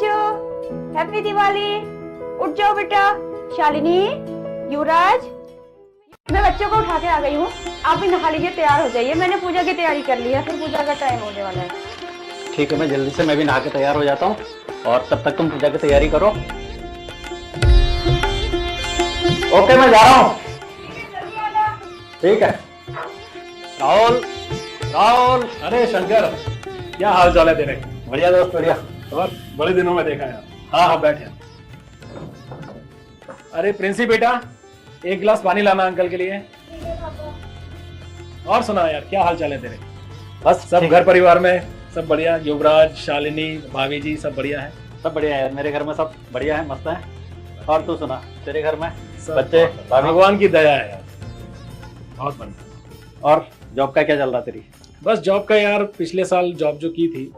बच्चों, हैप्पी दिवाली। उठ जाओ बेटा। शालिनी, युवराज, मैं बच्चों को उठा के आ गई हूँ। आप भी नहा लीजिए, तैयार हो जाइए। मैंने पूजा की तैयारी कर ली है, फिर पूजा का टाइम होने वाला है। ठीक है, मैं जल्दी से मैं भी नहा के तैयार हो जाता हूँ और तब तक तुम पूजा की तैयारी करो। ओके, मैं जा रहा हूँ। ठीक है। राहुल, राहुल। अरे शंकर, क्या हाल चाल है तेरे? बढ़िया दोस्त, बढ़िया। और बड़े दिनों में देखा यार। हाँ हाँ, बैठ यार। अरे प्रिंसी बेटा, एक गिलास पानी लाना अंकल के लिए। और सुना यार, क्या हाल चाल है तेरे? बस सब ठीक। घर परिवार में सब बढ़िया? युवराज, शालिनी, भाभी जी सब बढ़िया है? सब बढ़िया है यार, मेरे घर में सब बढ़िया है, मस्त है। और तू सुना, तेरे घर में सब बच्चे, भाभी? भगवान की दया है यार, बहुत बढ़िया। और जॉब का क्या चल रहा तेरी? बस जॉब का यार, पिछले साल जॉब जो की थी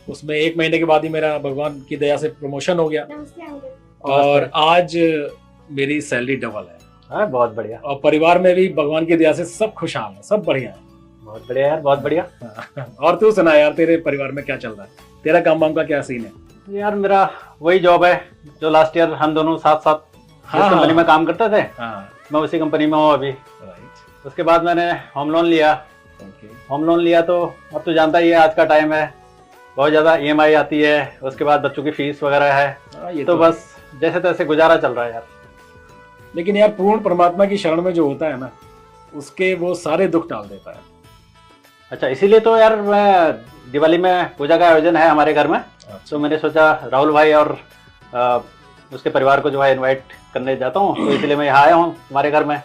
उसमें 1 महीने के बाद ही मेरा भगवान की दया से प्रमोशन हो गया और आज मेरी सैलरी डबल है। हाँ, बहुत बढ़िया। और परिवार में भी भगवान की दया से सब खुशहाल है, सब बढ़िया है। बहुत बढ़िया यार, बहुत बढ़िया। और तू सुना यार, तेरे परिवार में क्या चल रहा है? तेरा काम वाम का क्या सीन है? यार मेरा वही जॉब है जो लास्ट ईयर हम दोनों साथ साथ हाँ, कंपनी में काम करते थे। हाँ, मैं उसी कंपनी में हूँ अभी। राइट, उसके बाद मैंने होम लोन लिया। ओके। होम लोन लिया तो अब तो जानता ही है, आज का टाइम है, बहुत ज़्यादा ईएमआई आती है, उसके बाद बच्चों की फीस वगैरह है। हाँ, ये तो बस जैसे तैसे गुजारा चल रहा है यार। लेकिन यार पूर्ण परमात्मा की शरण में जो होता है ना, उसके वो सारे दुख टाल देता है। अच्छा, इसीलिए तो यार मैं दिवाली में पूजा का आयोजन है हमारे घर में, तो मैंने सोचा राहुल भाई और उसके परिवार को जो है इनवाइट करने जाता हूँ, तो इसलिए मैं यहाँ आया हूँ तुम्हारे घर में।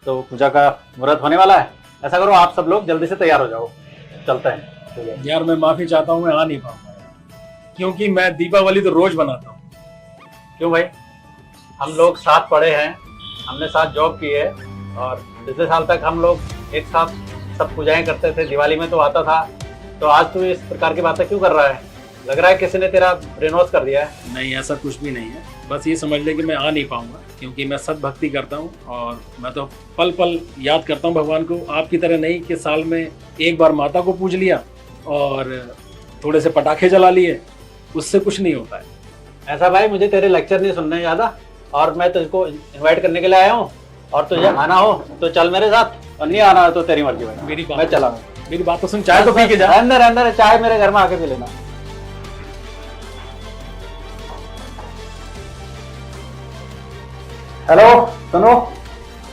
तो पूजा का मुहूर्त होने वाला है। ऐसा करो, आप सब लोग जल्दी से तैयार हो जाओ, चलते हैं। यार मैं माफी चाहता हूँ, मैं आ नहीं पाऊंगा यार, क्योंकि मैं दीपावली तो रोज बनाता हूँ। क्यों भाई? हम लोग साथ पढ़े हैं, हमने साथ जॉब की है और पिछले साल तक हम लोग एक साथ सब पूजाएं करते थे, दिवाली में तो आता था। तो आज तू इस प्रकार की बातें क्यों कर रहा है? लग रहा है किसी ने तेरा ब्रेन वॉश कर दिया है। नहीं, ऐसा कुछ भी नहीं है, बस ये समझ ले कि मैं आ नहीं पाऊंगा क्योंकि मैं सत भक्ति करता हूँ और मैं तो पल पल याद करता हूँ भगवान को। आपकी तरह नहीं कि साल में एक बार माता को पूज लिया और थोड़े से पटाखे जला लिए, उससे कुछ नहीं होता है। ऐसा भाई, मुझे तेरे लेक्चर नहीं सुनने ज़्यादा, और मैं तुझको इनवाइट करने के लिए आया हूँ, और तुझे आना हो तो चल मेरे साथ, और नहीं आना हो तो तेरी मर्जी भाई। मेरी मैं बात चला। मेरी बात तो सुन, चाय तो पी के जा। अंदर अंदर चाय मेरे घर में आके पी लेना। हेलो, सुनो।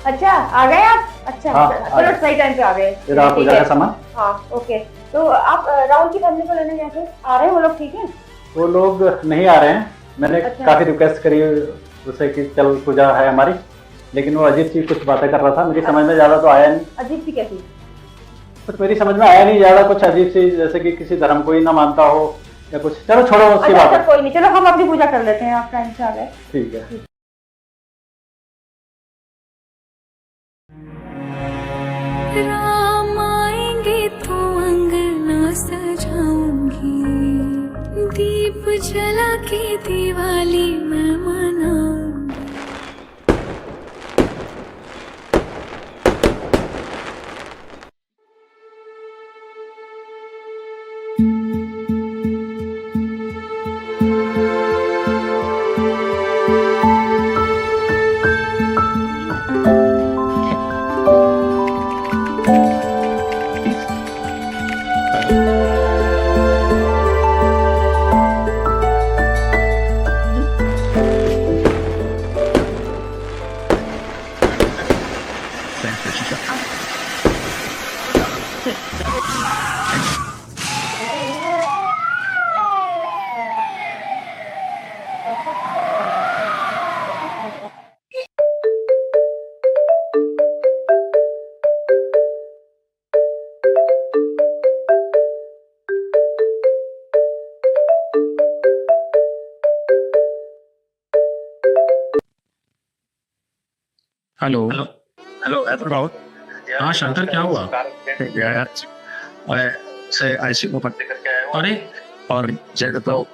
अच्छा, आ गए आप? अच्छा, हाँ, आ चलो गए। सही टाइम पे आ गए। फिर आप पूजा का सामान। हाँ, ओके। तो आप राहुल की फैमिली को लेने गए थे, आ रहे हैं वो लोग? ठीक है। वो लोग नहीं आ रहे हैं। मैंने अच्छा। काफी रिक्वेस्ट करी उससे कि चल पूजा है हमारी, लेकिन वो अजीब सी कुछ बातें कर रहा था, मेरी समझ में ज्यादा तो आया नहीं। अजीब सी कैसी? कुछ मेरी समझ में आया नहीं ज्यादा, कुछ अजीब सी, जैसे कि किसी धर्म को ही ना मानता हो या कुछ। चलो छोड़ो उसकी अच्छा, बात। अच्छा, कोई नहीं, चलो हम अपनी पूजा कर लेते हैं, आप टाइम से आ गए। ठीक है। राम आएंगे तो अंगना सजाऊंगी, दीप जला के दिवाली मैं मनाऊंगी। Hello hello Rahul. हाँ शंकर, क्या हुआ? यार मैं से आईसीयू में भर्ती करके आया हूँ अरे और जगह तो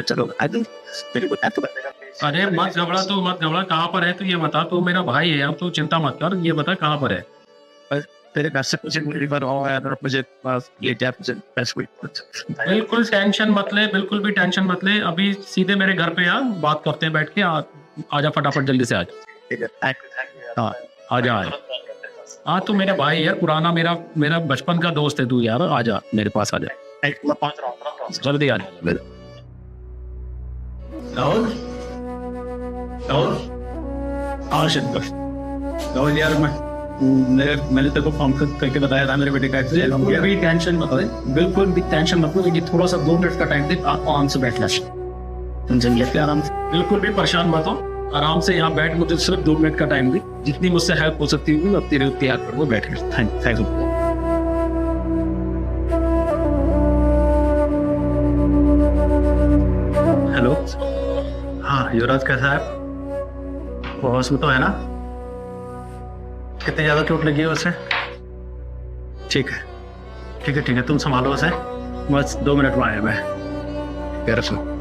चलो मेरे को ऐप करने का please। अरे मत घबरा, कहाँ पर है तू ये बता। तू मेरा भाई है, अब तू चिंता मत कर, ये बता कहाँ पर है। तेरे घर से मुझे मेरी बार हुआ है, मुझे ये क्या मुझे पैसे कोई बिल्कुल टेंशन मत ले, बिल्कुल भी टेंशन मत ले। अभी सीधे मेरे घर पे आ, बात करते हैं बैठ के। आजा फटाफट, जल्दी से आजा। हाँ आजा आजा। हाँ तू मेरा भाई यार, पुराना मेरा बचपन का दोस्त है तू यार। आजा मेरे पास आजा, जल्दी आजा। राहुल राहुल यार, मैंने तेरे को फोन करके बताया था मेरे बेटे का एक्सीडेंट। बिल्कुल भी टेंशन मत ले, बिल्कुल भी टेंशन मत ले। थोड़ा सा 2 मिनट का टाइम दे, आप आराम से बैठना, आराम से, बिल्कुल भी परेशान मत हो, आराम से यहाँ बैठ। मुझे सिर्फ 2 मिनट का टाइम दे, जितनी मुझसे हेल्प हो सकती है अब तेरे तैयार कर, वो बैठ कर। Thank you. हेलो, हाँ युवराज कैसा है? वो होश में तो है ना? कितनी ज़्यादा चोट लगी है उसे? ठीक है ठीक है ठीक है, तुम संभालो उसे, बस 2 मिनट में आया मैं।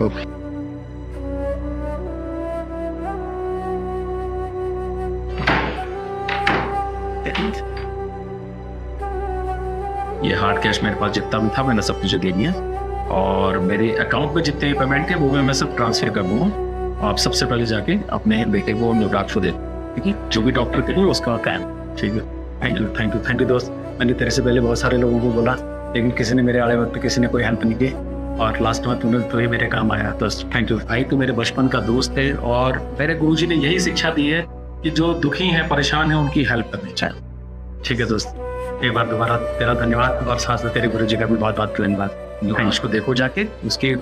ओके। ये हार्ड कैश मेरे पास जितना भी था मैंने सब कुछ दे दिया, और मेरे अकाउंट में जितने भी पेमेंट है वो मैं सब ट्रांसफर कर दूँगा। आप सबसे पहले जाके अपने बेटे को युवराज को दे, ठीक है? जो भी डॉक्टर करें उसका काम, ठीक है? थैंक यू दोस्त। मैंने तेरे से पहले बहुत सारे लोगों को बोला, लेकिन किसी ने मेरे आड़े वक्त पे किसी ने कोई हेल्प नहीं की, और लास्ट में तू ही मेरे काम आया, तो थैंक यू भाई। तू मेरे बचपन का दोस्त है, और मेरे गुरुजी ने यही शिक्षा दी है कि जो दुखी हैं, परेशान हैं, उनकी हेल्प करनी चाहिए। ठीक है दोस्त, एक बार दोबारा तेरा धन्यवाद, और साथ में तेरे गुरुजी का भी बहुत बहुत धन्यवाद। उसको देखो जाके, उसके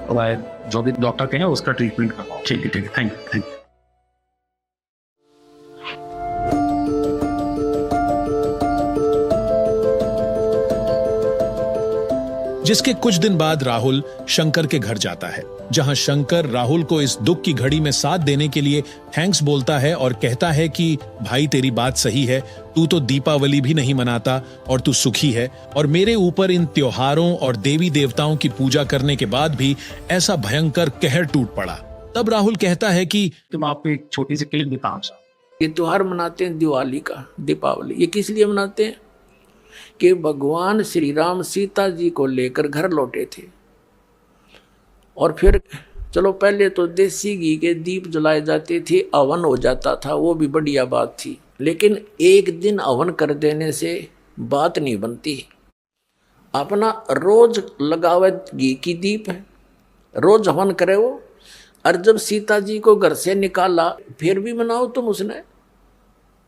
जो भी डॉक्टर कहें उसका ट्रीटमेंट करो। ठीक है, थैंक यू। जिसके कुछ दिन बाद राहुल शंकर के घर जाता है, जहां शंकर राहुल को इस दुख की घड़ी में साथ देने के लिए थैंक्स बोलता है और कहता है कि भाई तेरी बात सही है, तू तो दीपावली भी नहीं मनाता और तू सुखी है, और मेरे ऊपर इन त्योहारों और देवी देवताओं की पूजा करने के बाद भी ऐसा भयंकर कहर टूट पड़ा। तब राहुल कहता है कि तुम आपको एक छोटी सी क्लिप दिखाऊं। ये त्योहार मनाते हैं दिवाली का, दीपावली। ये किस लिए मनाते हैं? कि भगवान श्री राम सीता जी को लेकर घर लौटे थे, और फिर चलो पहले तो देसी घी के दीप जलाए जाते थे, हवन हो जाता था, वो भी बढ़िया बात थी। लेकिन एक दिन हवन कर देने से बात नहीं बनती। अपना रोज लगावे घी की दीप है, रोज हवन करे वो। और जब सीता जी को घर से निकाला, फिर भी मनाओ तुम उसने,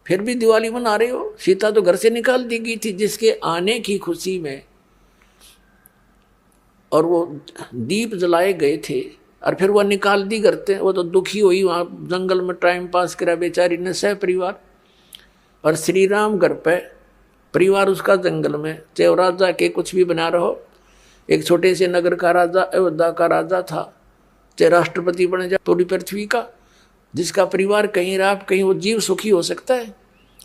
फिर भी दिवाली मना रहे हो। सीता तो घर से निकाल दी गई थी जिसके आने की खुशी में, और वो दीप जलाए गए थे, और फिर वो निकाल दी करते। वो तो दुखी हुई, वहाँ जंगल में टाइम पास करा बेचारी ने सह परिवार। और श्री राम घर पे परिवार उसका जंगल में, चाहे राजा के कुछ भी बना रहो, एक छोटे से नगर का राजा, अयोध्या का राजा था, चाहे राष्ट्रपति बने जाए पूरी पृथ्वी का, जिसका परिवार कहीं रहा कहीं वो जीव सुखी हो सकता है,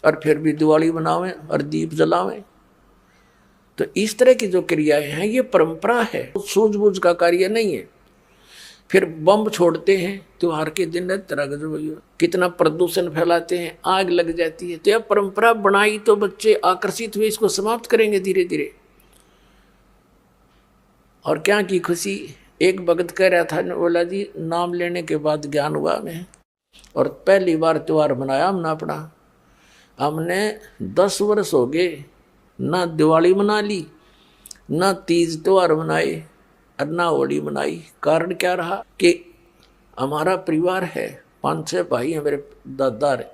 और फिर भी दिवाली मनावें और दीप जलावें। तो इस तरह की जो क्रियाएं हैं ये परंपरा है, सूझबूझ का कार्य नहीं है। फिर बम छोड़ते हैं त्योहार के दिन, कितना प्रदूषण फैलाते हैं, आग लग जाती है। तो यह परंपरा बनाई तो बच्चे आकर्षित हुए, इसको समाप्त करेंगे धीरे धीरे। और क्या की खुशी, एक भगत कह रहा था, बोला जी नाम लेने के बाद ज्ञान हुआ हमें, और पहली बार त्योहार मनाया हमने अपना। हमने 10 वर्ष हो गए ना दिवाली मना ली, ना तीज त्योहार मनाए, और ना होली मनाई। कारण क्या रहा कि हमारा परिवार है, 5-6 भाई हैं मेरे दादा है,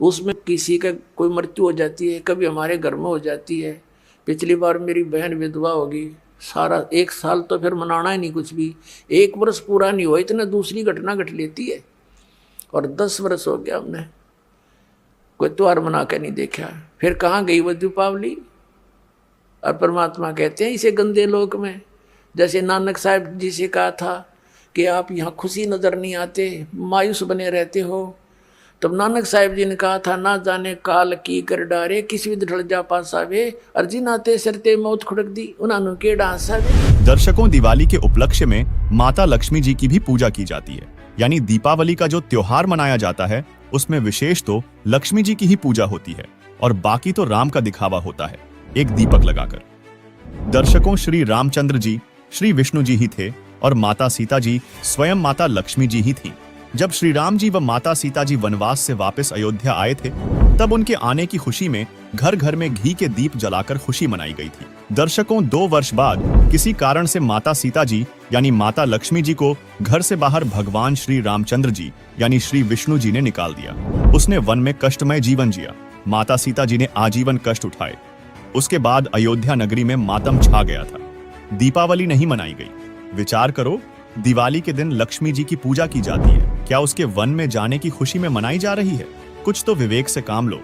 उसमें किसी का कोई मृत्यु हो जाती है, कभी हमारे घर में हो जाती है। पिछली बार मेरी बहन विधवा होगी, सारा 1 साल तो फिर मनाना ही नहीं कुछ भी। 1 वर्ष पूरा नहीं हुआ, इतना दूसरी घटना घट लेती है। और 10 वर्ष हो गया हमने कोई त्योहार मना के नहीं देखा। फिर कहाँ गई वो दीपावली? और परमात्मा कहते हैं इसे गंदे लोक में, जैसे नानक साहब जी से कहा था कि आप यहाँ खुशी नजर नहीं आते, मायूस बने रहते हो। तब नानक साहब जी ने कहा था, ना जाने काल की कर डारे, किसी भी ढल जा पासावे, अर्जी नाते सरते मौत खुड़क दी उन्होंने के डांसावे। दर्शकों, दिवाली के उपलक्ष्य में माता लक्ष्मी जी की भी पूजा की जाती है। यानी दीपावली का जो त्योहार मनाया जाता है उसमें विशेष तो लक्ष्मी जी की ही पूजा होती है। और बाकी तो राम का दिखावा होता है, एक दीपक लगाकर। दर्शकों, श्री रामचंद्र जी श्री विष्णु जी ही थे और माता सीता जी स्वयं माता लक्ष्मी जी ही थी। जब श्री राम जी व माता सीता जी वनवास से वापस अयोध्या आए थे, तब उनके आने की खुशी में घर घर में घी के दीप जलाकर खुशी मनाई गई थी। दर्शकों, 2 वर्ष बाद किसी कारण से माता सीता जी यानी माता लक्ष्मी जी को घर से बाहर भगवान श्री रामचंद्र जी यानी श्री विष्णु जी ने निकाल दिया। उसने वन में कष्टमय जीवन जिया। माता सीता जी ने आजीवन कष्ट उठाए। उसके बाद अयोध्या नगरी में मातम छा गया था। दीपावली नहीं मनाई गई। विचार करो, दिवाली के दिन लक्ष्मी जी की पूजा की जाती है, क्या उसके वन में जाने की खुशी में मनाई जा रही है? कुछ तो विवेक से काम लो।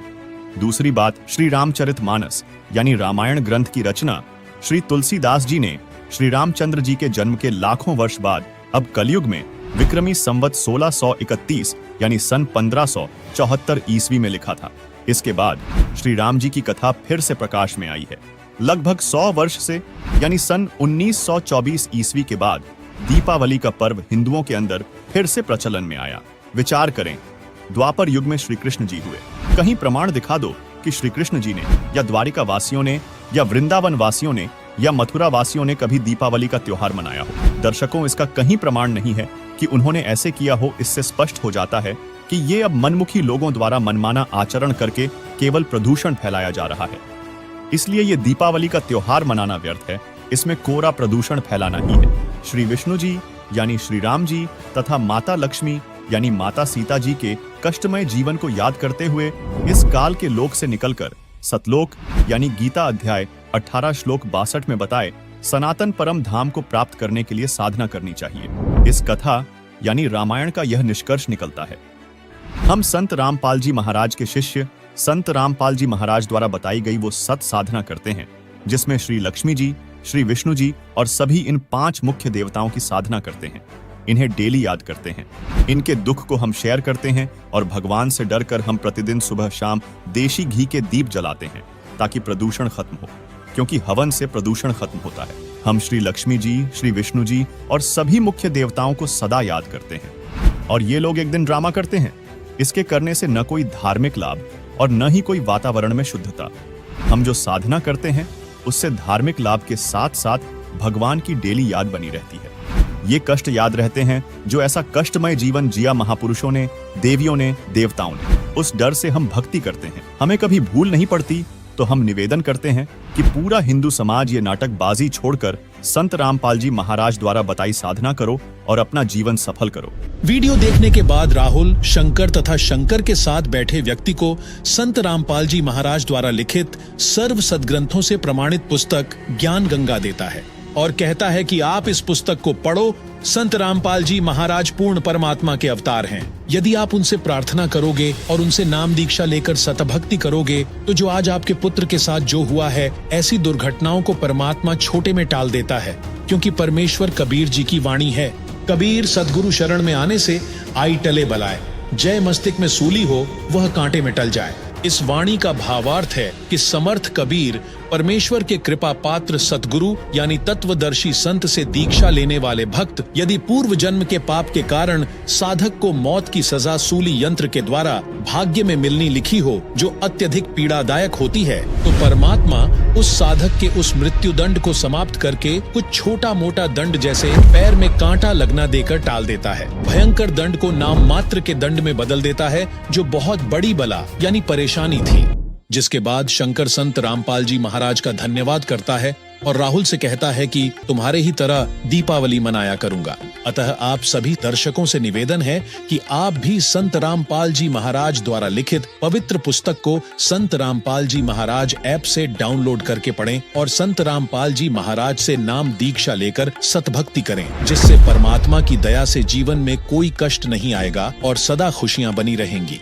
दूसरी बात, श्री रामचरितमानस यानी रामायण ग्रंथ की रचना श्री तुलसीदास जी ने श्री रामचंद्र जी के जन्म के लाखों वर्ष बाद अब कलयुग में विक्रमी संवत 1631 यानी सन 1574 ईस्वी में लिखा था। इसके बाद श्री राम जी की कथा फिर से प्रकाश में आई है। लगभग 100 वर्ष से यानी सन 1924 ईस्वी के बाद दीपावली का पर्व हिंदुओं के अंदर फिर से प्रचलन में आया। विचार करें, द्वापर युग में श्री कृष्ण जी हुए। कहीं प्रमाण दिखा दो कि श्री कृष्ण जी ने या द्वारिका वासियों ने या वृंदावन वासियों ने या मथुरा वासियों ने कभी दीपावली का त्योहार मनाया हो। दर्शकों, इसका कहीं प्रमाण नहीं है कि उन्होंने ऐसे किया हो। इससे स्पष्ट हो जाता है कि ये अब मनमुखी लोगों द्वारा मनमाना आचरण करके केवल प्रदूषण फैलाया जा रहा है। इसलिए ये दीपावली का त्योहार मनाना व्यर्थ है, इसमें कोरा प्रदूषण फैलाना ही है। श्री विष्णु जी यानी श्री राम जी तथा माता लक्ष्मी यानी माता सीता जी के कष्टमय जीवन को याद करते हुए इस काल के लोक से निकलकर सतलोक यानी गीता अध्याय 18 श्लोक 62 में बताए सनातन परम धाम को प्राप्त करने के लिए साधना करनी चाहिए। इस कथा यानी रामायण का यह निष्कर्ष निकलता है। हम संत रामपाल जी महाराज के शिष्य संत रामपाल जी महाराज द्वारा बताई गई वो सत साधना करते हैं, जिसमें श्री लक्ष्मी जी, श्री विष्णु जी और सभी इन 5 मुख्य देवताओं की साधना करते हैं। इन्हें डेली याद करते हैं। इनके दुख को हम शेयर करते हैं और भगवान से डरकर हम प्रतिदिन सुबह शाम देशी घी के दीप जलाते हैं ताकि प्रदूषण खत्म हो, क्योंकि हवन से प्रदूषण खत्म होता है। हम श्री लक्ष्मी जी, श्री विष्णु जी और सभी मुख्य देवताओं को सदा याद करते हैं। और ये लोग एक दिन ड्रामा करते हैं। इसके करने से न कोई धार्मिक लाभ और न ही कोई वातावरण में शुद्धता। हम जो साधना करते हैं उससे धार्मिक लाभ के साथ साथ भगवान की डेली याद बनी रहती है। ये कष्ट याद रहते हैं जो ऐसा कष्टमय जीवन जिया महापुरुषों ने, देवियों ने, देवताओं ने। उस डर से हम भक्ति करते हैं। हमें कभी भूल नहीं पड़ती तो हम निवेदन करते हैं कि पूरा हिंदू समाज ये नाटकबाजी छोड़कर संत रामपाल जी महाराज द्वारा बताई साधना करो और अपना जीवन सफल करो। वीडियो देखने के बाद राहुल शंकर तथा शंकर के साथ बैठे व्यक्ति को संत रामपाल जी महाराज द्वारा लिखित सर्व सदग्रंथों से प्रमाणित पुस्तक ज्ञान गंगा देता है और कहता है कि आप इस पुस्तक को पढ़ो। संत रामपाल जी महाराज पूर्ण परमात्मा के अवतार हैं। यदि आप उनसे प्रार्थना करोगे और उनसे नाम दीक्षा लेकर सतभक्ति करोगे तो जो आज आपके पुत्र के साथ जो हुआ है, ऐसी दुर्घटनाओं को परमात्मा छोटे में टाल देता है, क्योंकि परमेश्वर कबीर जी की वाणी है। कबीर सदगुरु शरण में आने से आई टले बलाए, जय मस्तिष्क में सूली हो वह कांटे में टल जाए। इस वाणी का भावार्थ है कि समर्थ कबीर परमेश्वर के कृपा पात्र सतगुरु यानी तत्वदर्शी संत से दीक्षा लेने वाले भक्त यदि पूर्व जन्म के पाप के कारण साधक को मौत की सजा सूली यंत्र के द्वारा भाग्य में मिलनी लिखी हो, जो अत्यधिक पीड़ादायक होती है, तो परमात्मा उस साधक के उस मृत्यु दंड को समाप्त करके कुछ छोटा मोटा दंड जैसे पैर में कांटा लगना देकर टाल देता है। भयंकर दंड को नाम मात्र के दंड में बदल देता है, जो बहुत बड़ी बला यानी परेशानी थी। जिसके बाद शंकर संत रामपाल जी महाराज का धन्यवाद करता है और राहुल से कहता है कि तुम्हारे ही तरह दीपावली मनाया करूंगा। अतः आप सभी दर्शकों से निवेदन है कि आप भी संत रामपाल जी महाराज द्वारा लिखित पवित्र पुस्तक को संत रामपाल जी महाराज ऐप से डाउनलोड करके पढ़ें और संत रामपाल जी महाराज से नाम दीक्षा लेकर सतभक्ति करें, जिससे परमात्मा की दया से जीवन में कोई कष्ट नहीं आएगा और सदा खुशियां बनी रहेंगी।